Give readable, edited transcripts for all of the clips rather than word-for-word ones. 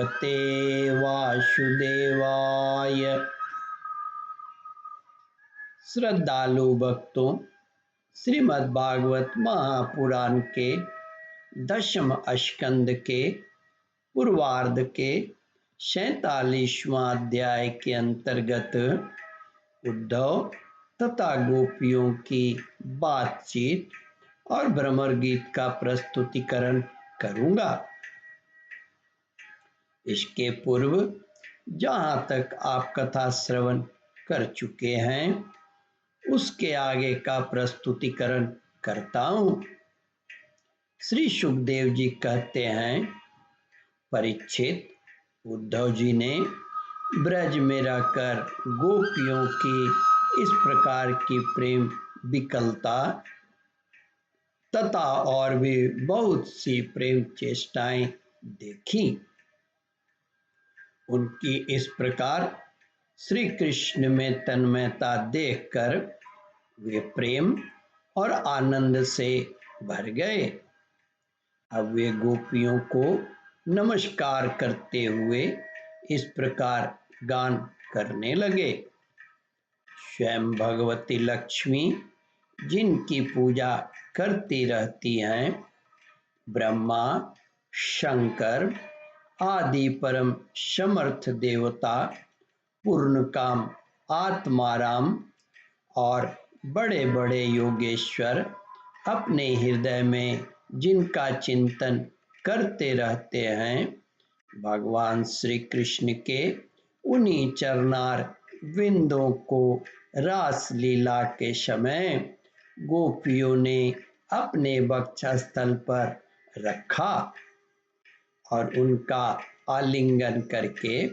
भगवते वासुदेवाय। श्रद्धालु भक्तों, श्रीमद् भागवत महापुराण के 10वें स्कंद के पूर्वार्ध के 47वां अध्याय के अंतर्गत उद्धव तथा गोपियों की बातचीत और भ्रमर गीत का प्रस्तुतिकरण करूंगा। इसके पूर्व जहां तक आप कथा श्रवण कर चुके हैं उसके आगे का प्रस्तुतिकरण करता हूं। श्री सुखदेव जी कहते हैं, परीक्षित, उद्धव जी ने ब्रज में रहकर गोपियों की इस प्रकार की प्रेम विकलता तथा और भी बहुत सी प्रेम चेष्टाएं देखी। उनकी इस प्रकार श्री कृष्ण में तन्मयता देखकर वे प्रेम और आनंद से भर गए। अब वे गोपियों को नमस्कार करते हुए इस प्रकार गान करने लगे। स्वयं भगवती लक्ष्मी जिनकी पूजा करती रहती हैं, ब्रह्मा, शंकर आदि परम समर्थ देवता, पूर्ण काम आत्माराम और बड़े बड़े योगेश्वर अपने हृदय में जिनका चिंतन करते रहते हैं, भगवान श्री कृष्ण के उन्हीं चरणार विंदों को रास लीला के समय गोपियों ने अपने वक्षस्थल पर रखा और उनका आलिंगन करके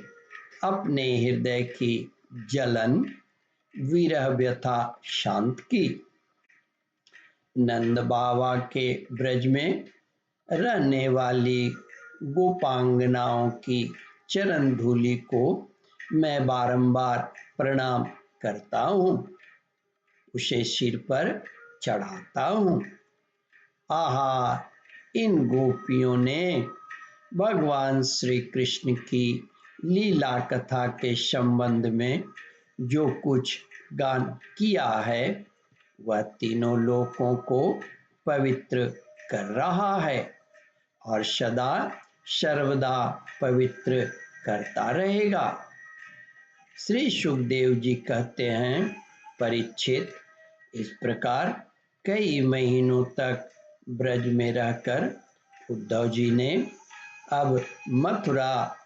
अपने हृदय की जलन विरह व्यथा शांत की। नंद बाबा के ब्रज में रहने वाली गोपांगनाओं की चरण धूलि को मैं बारंबार प्रणाम करता हूँ, उसे सिर पर चढ़ाता हूँ। आहा, इन गोपियों ने भगवान श्री कृष्ण की लीला कथा के संबंध में जो कुछ गान किया है वह तीनों लोकों को पवित्र कर रहा है और सदा सर्वदा पवित्र करता रहेगा। श्री सुखदेव जी कहते हैं, परीक्षित, इस प्रकार कई महीनों तक ब्रज में रहकर उद्धव जी ने अब मथुरा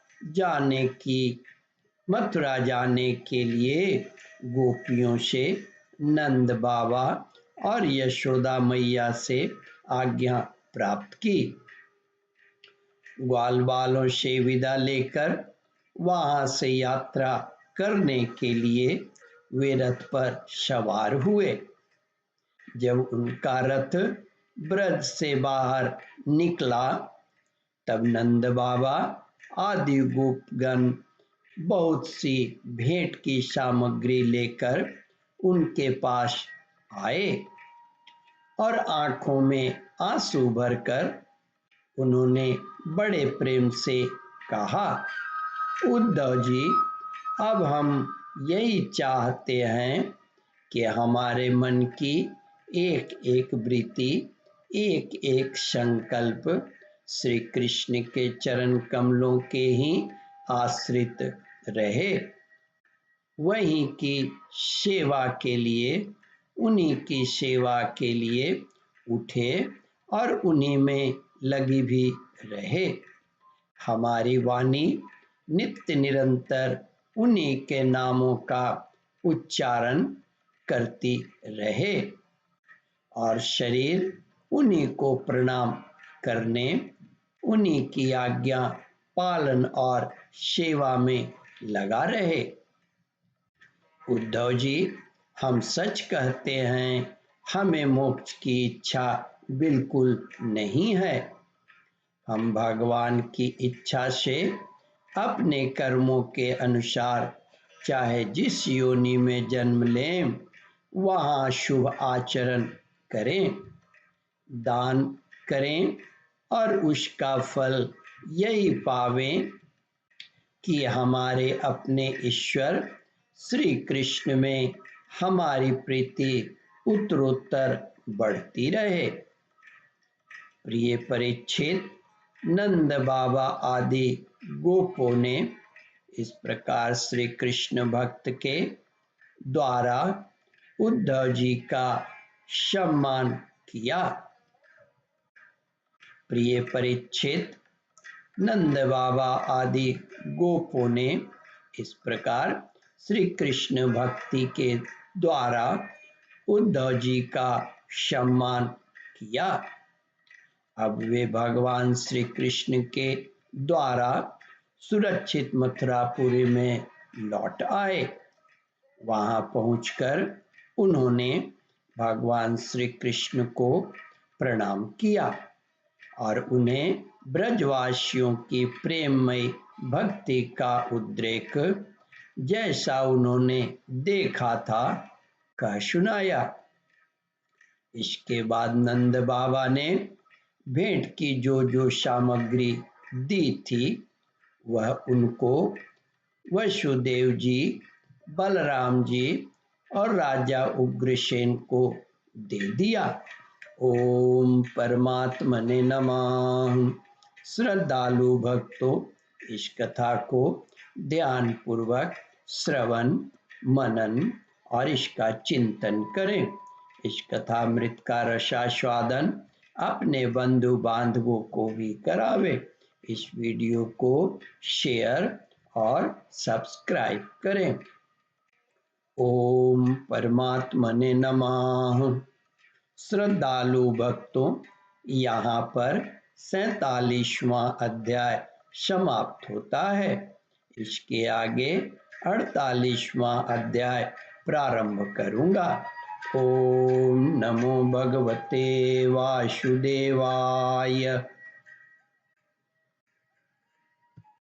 जाने के लिए गोपियों से नंद बाबा और यशोदा मैया से आज्ञा प्राप्त की। ग्वाल बालों से विदा लेकर वहां से यात्रा करने के लिए वे रथ पर सवार हुए। जब उनका रथ ब्रज से बाहर निकला तब नंद बाबा आदि गोपगण बहुत सी भेंट की सामग्री लेकर उनके पास आए और आंखों में आंसू भरकर उन्होंने बड़े प्रेम से कहा, उद्धव जी, अब हम यही चाहते हैं कि हमारे मन की एक एक वृत्ति, एक एक संकल्प श्री कृष्ण के चरण कमलों के ही आश्रित रहे। वहीं की सेवा के लिए, उन्हीं की सेवा के लिए उठे और उन्हीं में लगी भी रहे। हमारी वाणी नित्य निरंतर उन्हीं के नामों का उच्चारण करती रहे और शरीर उन्हीं को प्रणाम करने, उन्हीं की आज्ञा पालन और सेवा में लगा रहे। उद्धव जी, हम सच कहते हैं, हमें मोक्ष की इच्छा बिल्कुल नहीं है। हम भगवान की इच्छा से अपने कर्मों के अनुसार चाहे जिस योनि में जन्म लें वहाँ शुभ आचरण करें, दान करें और उसका फल यही पावें कि हमारे अपने ईश्वर श्री कृष्ण में हमारी प्रीति उत्तरोत्तर बढ़ती रहे। प्रिय परीक्षित, नंद बाबा आदि गोपों ने इस प्रकार श्री कृष्ण भक्त के द्वारा उद्धव जी का सम्मान किया। प्रिय परीक्षित, नंद बाबा आदि गोपों ने इस प्रकार श्री कृष्ण भक्ति के द्वारा उद्धव जी का सम्मान किया। अब वे भगवान श्री कृष्ण के द्वारा सुरक्षित मथुरापुरी में लौट आए। वहां पहुंचकर उन्होंने भगवान श्री कृष्ण को प्रणाम किया और उन्हें ब्रजवासियों की प्रेममयी भक्ति का उद्रेक जैसा उन्होंने देखा था कह सुनाया। इसके बाद नंद बाबा ने भेंट की जो सामग्री दी थी वह उनको वसुदेव जी, बलराम जी और राजा उग्रसेन को दे दिया। ओम परमात्मने नमः। श्रद्धालु भक्तों, इस कथा को ध्यान पूर्वक श्रवण, मनन और इसका चिंतन करें। इस कथामृत का रसास्वादन अपने बंधु बांधवों को भी करावे। इस वीडियो को शेयर और सब्सक्राइब करें। ओम परमात्मने नमः। श्रद्धालु भक्तों, यहाँ पर 47वां अध्याय समाप्त होता है। इसके आगे 48वां अध्याय प्रारंभ करूँगा। ओम नमो भगवते वासुदेवाय।